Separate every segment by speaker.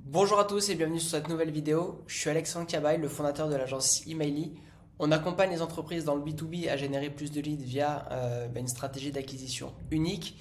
Speaker 1: Bonjour à tous et bienvenue sur cette nouvelle vidéo. Je suis Alexandre Cabaye, le fondateur de l'agence Emaily. On accompagne les entreprises dans le B2B à générer plus de leads via une stratégie d'acquisition unique.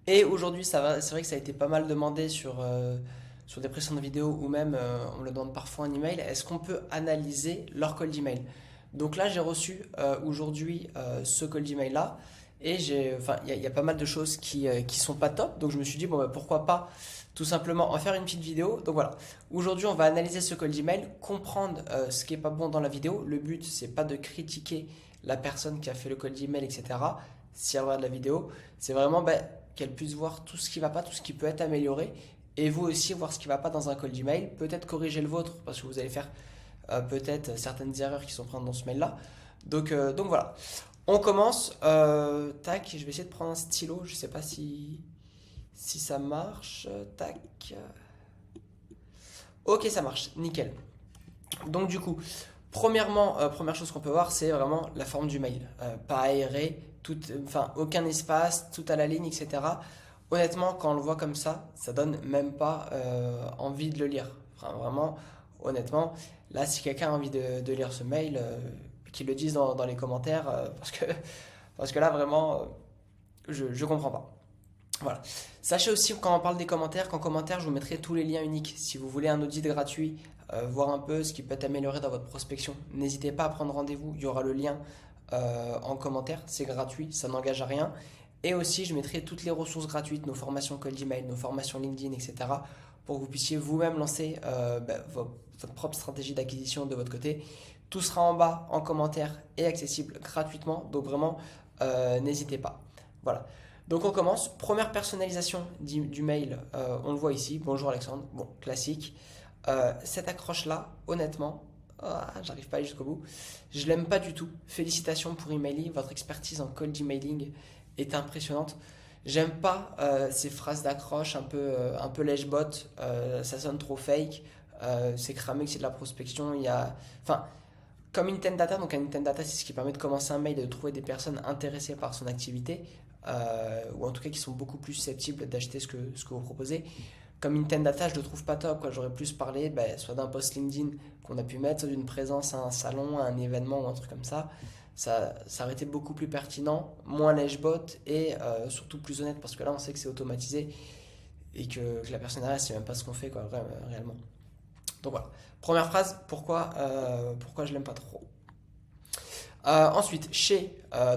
Speaker 1: Et aujourd'hui, c'est vrai que ça a été pas mal demandé sur des précédentes vidéos ou même on me le demande parfois en email. Est-ce qu'on peut analyser leur cold email? Donc là, j'ai reçu aujourd'hui ce cold email là. Et il y a pas mal de choses qui sont pas top. Donc je me suis dit, bon, bah, pourquoi pas tout simplement en faire une petite vidéo. Donc voilà, aujourd'hui on va analyser ce cold email, comprendre ce qui est pas bon dans la vidéo. Le but c'est pas de critiquer la personne qui a fait le cold email, etc. Si elle regarde la vidéo, c'est vraiment qu'elle puisse voir tout ce qui va pas, tout ce qui peut être amélioré. Et vous aussi voir ce qui va pas dans un cold email, peut-être corriger le vôtre parce que vous allez faire peut-être certaines erreurs qui sont présentes dans ce mail là. Donc voilà, on commence. Tac, je vais essayer de prendre un stylo, je sais pas si ça marche. Tac. Ok, ça marche, nickel. Donc du coup, premièrement, première chose qu'on peut voir, c'est vraiment la forme du mail. Pas aéré, enfin aucun espace, tout à la ligne, etc. Honnêtement, quand on le voit comme ça donne même pas envie de le lire. Enfin, vraiment, honnêtement, là, si quelqu'un a envie de lire ce mail, qu'il le dise dans les commentaires, parce que là, vraiment, je comprends pas. Voilà. Sachez aussi quand on parle des commentaires qu'en commentaire, je vous mettrai tous les liens uniques. Si vous voulez un audit gratuit, voir un peu ce qui peut être amélioré dans votre prospection, n'hésitez pas à prendre rendez-vous. Il y aura le lien en commentaire. C'est gratuit, ça n'engage à rien. Et aussi, je mettrai toutes les ressources gratuites, nos formations cold email, nos formations LinkedIn, etc. pour que vous puissiez vous-même lancer votre propre stratégie d'acquisition de votre côté. Tout sera en bas en commentaire et accessible gratuitement. Donc vraiment, n'hésitez pas. Voilà. Donc on commence. Première personnalisation du mail, on le voit ici. Bonjour Alexandre. Bon, classique. Cette accroche-là, honnêtement, j'arrive pas à aller jusqu'au bout. Je l'aime pas du tout. Félicitations pour Emaily. Votre expertise en cold emailing est impressionnante. J'aime pas ces phrases d'accroche un peu lèche-bot. Ça sonne trop fake. C'est cramé que c'est de la prospection. Enfin, comme Intent Data, donc un Intent Data, c'est ce qui permet de commencer un mail et de trouver des personnes intéressées par son activité, ou en tout cas qui sont beaucoup plus susceptibles d'acheter ce que vous proposez. Comme Intent Data, je le trouve pas top, quoi. J'aurais plus parlé soit d'un post LinkedIn qu'on a pu mettre, soit d'une présence à un salon, à un événement ou un truc comme ça. Ça aurait été beaucoup plus pertinent, moins lèche-bot et surtout plus honnête parce que là on sait que c'est automatisé et que la personne derrière ne sait même pas ce qu'on fait quoi, réellement. Donc voilà. Première phrase, pourquoi je l'aime pas trop. Ensuite,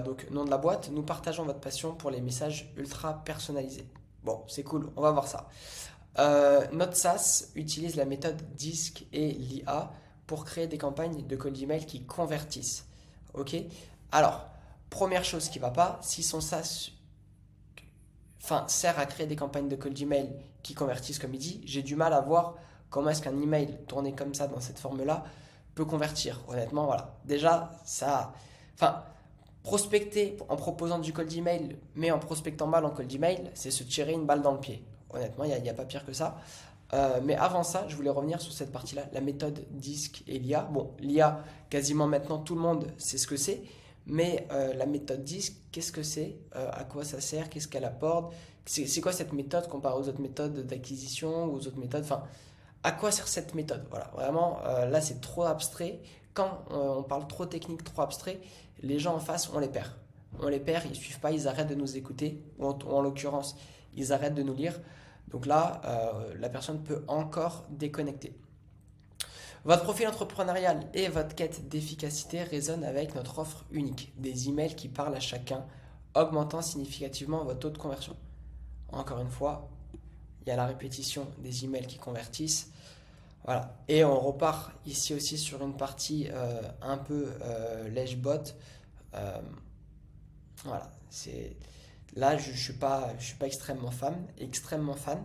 Speaker 1: donc nom de la boîte, nous partageons votre passion pour les messages ultra personnalisés. Bon, c'est cool, on va voir ça. Notre SaaS utilise la méthode DISC et l'IA pour créer des campagnes de cold email qui convertissent. Ok. Alors, première chose qui va pas, si son SaaS sert à créer des campagnes de cold email qui convertissent comme il dit, j'ai du mal à voir comment est-ce qu'un email tourné comme ça dans cette forme-là peut convertir. Honnêtement, voilà. Déjà, prospecter en proposant du cold email, mais en prospectant mal en cold email, c'est se tirer une balle dans le pied. Honnêtement, il n'y a pas pire que ça. Mais avant ça, je voulais revenir sur cette partie-là, la méthode DISC et l'IA. Bon, l'IA, quasiment maintenant tout le monde sait ce que c'est, mais la méthode DISC, qu'est-ce que c'est? À quoi ça sert? Qu'est-ce qu'elle apporte? C'est quoi cette méthode comparée aux autres méthodes d'acquisition ou aux autres méthodes? Enfin, à quoi sert cette méthode? Voilà, vraiment, là c'est trop abstrait. Quand on parle trop technique, trop abstrait, les gens en face, on les perd. On les perd, ils suivent pas, ils arrêtent de nous écouter, ou en l'occurrence, ils arrêtent de nous lire. Donc là, la personne peut encore déconnecter. Votre profil entrepreneurial et votre quête d'efficacité résonnent avec notre offre unique, des emails qui parlent à chacun, augmentant significativement votre taux de conversion. Encore une fois, il y a la répétition des emails qui convertissent. Voilà. Et on repart ici aussi sur une partie un peu lèche-bot. Euh, voilà. Là, je suis pas extrêmement fan.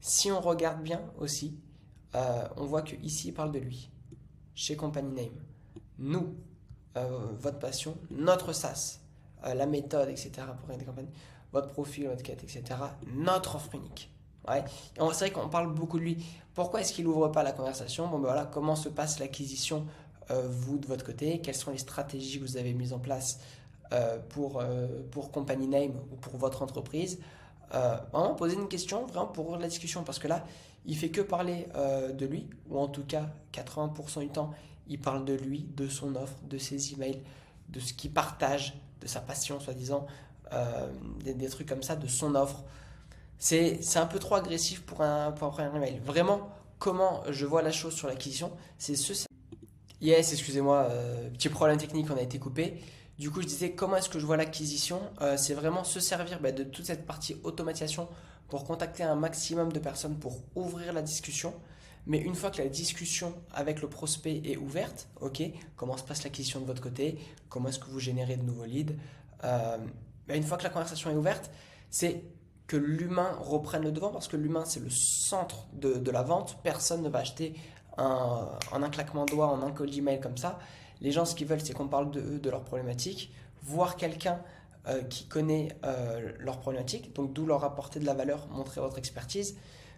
Speaker 1: Si on regarde bien aussi, on voit que ici il parle de lui, chez Company Name. Nous, votre passion, notre SaaS, la méthode, etc. pour créer des campagnes, votre profil, votre quête, etc. Notre offre unique. Ouais. C'est vrai qu'on parle beaucoup de lui. Pourquoi est-ce qu'il n'ouvre pas la conversation? Bon, ben voilà, comment se passe l'acquisition, vous, de votre côté? Quelles sont les stratégies que vous avez mises en place pour Company Name ou pour votre entreprise? Vraiment poser une question vraiment pour la discussion parce que là, il fait que parler de lui, ou en tout cas 80% du temps, il parle de lui, de son offre, de ses emails, de ce qu'il partage, de sa passion soi-disant, des trucs comme ça, de son offre. C'est un peu trop agressif pour un email. Vraiment, comment je vois la chose sur l'acquisition, c'est ce... Yes, excusez-moi, petit problème technique, on a été coupé. Du coup, je disais comment est-ce que je vois l'acquisition. C'est vraiment se servir de toute cette partie automatisation pour contacter un maximum de personnes pour ouvrir la discussion. Mais une fois que la discussion avec le prospect est ouverte, ok, comment se passe l'acquisition de votre côté, comment est-ce que vous générez de nouveaux leads, une fois que la conversation est ouverte, c'est que l'humain reprenne le devant parce que l'humain c'est le centre de la vente. Personne ne va acheter en un claquement de doigts, en un cold email comme ça. Les gens, ce qu'ils veulent, c'est qu'on parle de eux, de leurs problématiques, voir quelqu'un qui connaît leurs problématiques, donc d'où leur apporter de la valeur, montrer votre expertise.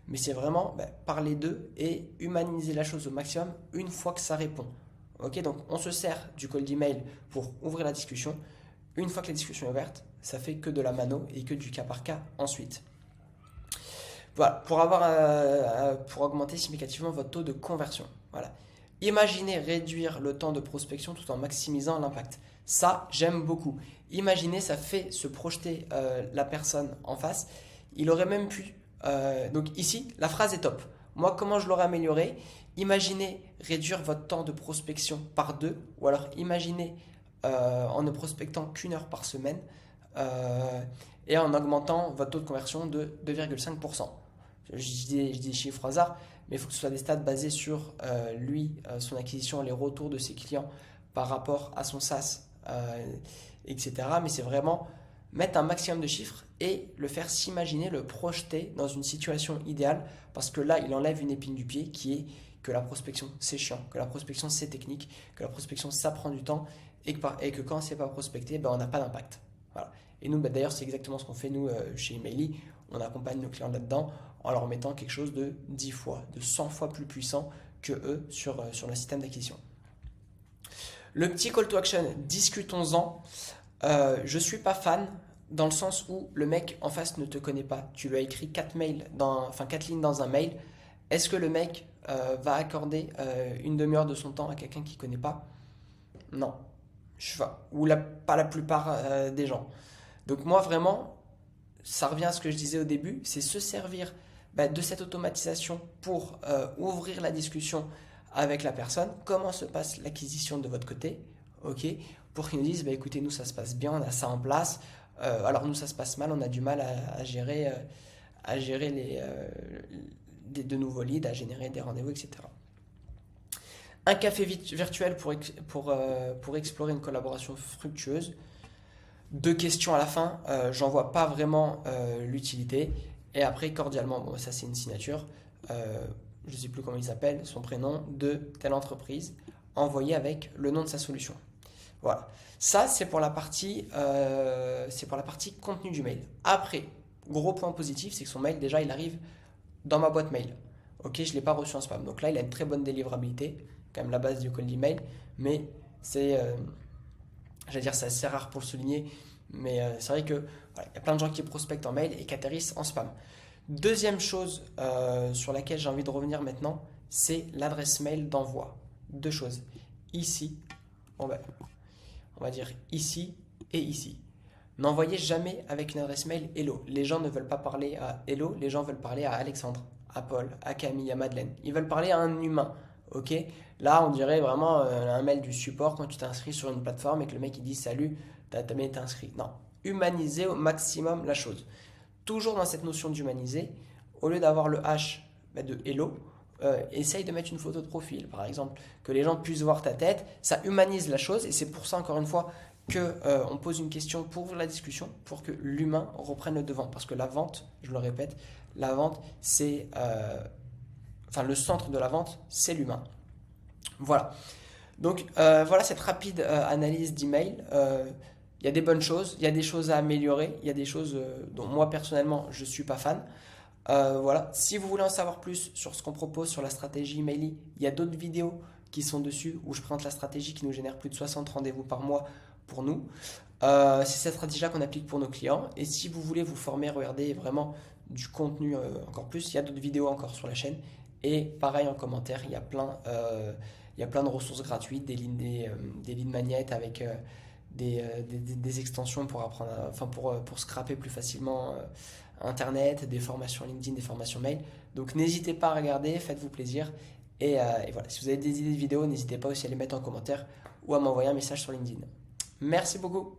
Speaker 1: Mais c'est vraiment parler d'eux et humaniser la chose au maximum une fois que ça répond. Ok, donc on se sert du cold email pour ouvrir la discussion. Une fois que la discussion est ouverte, ça fait que de la mano et que du cas par cas ensuite. Voilà, pour augmenter significativement votre taux de conversion. Voilà. Imaginez réduire le temps de prospection tout en maximisant l'impact. Ça, j'aime beaucoup. Imaginez, ça fait se projeter la personne en face. Il aurait même pu... donc ici, la phrase est top. Moi, comment je l'aurais amélioré? Imaginez réduire votre temps de prospection par 2. Ou alors imaginez en ne prospectant qu'1 heure par semaine et en augmentant votre taux de conversion de 2,5%. Je dis des chiffres au hasard, mais il faut que ce soit des stats basés sur son acquisition, les retours de ses clients par rapport à son SaaS, etc. Mais c'est vraiment mettre un maximum de chiffres et le faire s'imaginer, le projeter dans une situation idéale, parce que là, il enlève une épine du pied qui est que la prospection, c'est chiant, que la prospection, c'est technique, que la prospection, ça prend du temps et que quand c'est pas prospecté, on n'a pas d'impact. Voilà. Et nous, d'ailleurs, c'est exactement ce qu'on fait, nous, chez Emaili. On accompagne nos clients là-dedans en leur mettant quelque chose de 10 fois, de 100 fois plus puissant que eux sur le système d'acquisition. Le petit call to action, discutons-en. Je suis pas fan dans le sens où le mec en face ne te connaît pas. Tu lui as écrit 4 lignes dans un mail. Est-ce que le mec va accorder une demi-heure de son temps à quelqu'un qu'il ne connaît pas? Non. Ou pas la plupart des gens. Donc moi vraiment, ça revient à ce que je disais au début, c'est se servir de cette automatisation pour ouvrir la discussion avec la personne. Comment se passe l'acquisition de votre côté? Ok, pour qu'ils nous disent, écoutez, nous ça se passe bien, on a ça en place. Alors nous ça se passe mal, on a du mal à gérer de nouveaux leads, à générer des rendez-vous, etc. Un café virtuel pour explorer une collaboration fructueuse. 2 questions à la fin, j'en vois pas vraiment l'utilité. Et après, cordialement, ça c'est une signature, je ne sais plus comment il s'appelle, son prénom, de telle entreprise, envoyé avec le nom de sa solution. Voilà. Ça, c'est pour la partie contenu du mail. Après, gros point positif, c'est que son mail, déjà, il arrive dans ma boîte mail. Ok, je ne l'ai pas reçu en spam. Donc là, il a une très bonne délivrabilité, quand même la base du cold email, mais c'est assez rare pour le souligner, mais c'est vrai que voilà, y a plein de gens qui prospectent en mail et qui atterrissent en spam. Deuxième chose sur laquelle j'ai envie de revenir maintenant, c'est l'adresse mail d'envoi. 2 choses. Ici, on va dire ici et ici. N'envoyez jamais avec une adresse mail Hello. Les gens ne veulent pas parler à Hello, les gens veulent parler à Alexandre, à Paul, à Camille, à Madeleine. Ils veulent parler à un humain. Ok, là on dirait vraiment un mail du support quand tu t'inscris sur une plateforme et que le mec il dit salut, t'as été inscrit. Non, humanisez au maximum la chose. Toujours dans cette notion d'humaniser, au lieu d'avoir le H de hello, essaye de mettre une photo de profil par exemple, que les gens puissent voir ta tête. Ça humanise la chose et c'est pour ça encore une fois qu'on pose une question pour ouvrir la discussion, pour que l'humain reprenne le devant. Parce que la vente, je le répète, la vente c'est... le centre de la vente, c'est l'humain. Voilà. Donc, voilà cette rapide analyse d'email. Il y a des bonnes choses, il y a des choses à améliorer, il y a des choses dont moi personnellement je ne suis pas fan. Voilà. Si vous voulez en savoir plus sur ce qu'on propose sur la stratégie Emaili, il y a d'autres vidéos qui sont dessus où je présente la stratégie qui nous génère plus de 60 rendez-vous par mois pour nous. C'est cette stratégie-là qu'on applique pour nos clients. Et si vous voulez vous former, regardez vraiment du contenu encore plus. Il y a d'autres vidéos encore sur la chaîne. Et pareil en commentaire, il y a plein de ressources gratuites, des lignes magnétiques avec des extensions pour apprendre, enfin pour scraper plus facilement Internet, des formations LinkedIn, des formations mail. Donc n'hésitez pas à regarder, faites-vous plaisir. Et voilà, si vous avez des idées de vidéos, n'hésitez pas aussi à les mettre en commentaire ou à m'envoyer un message sur LinkedIn. Merci beaucoup.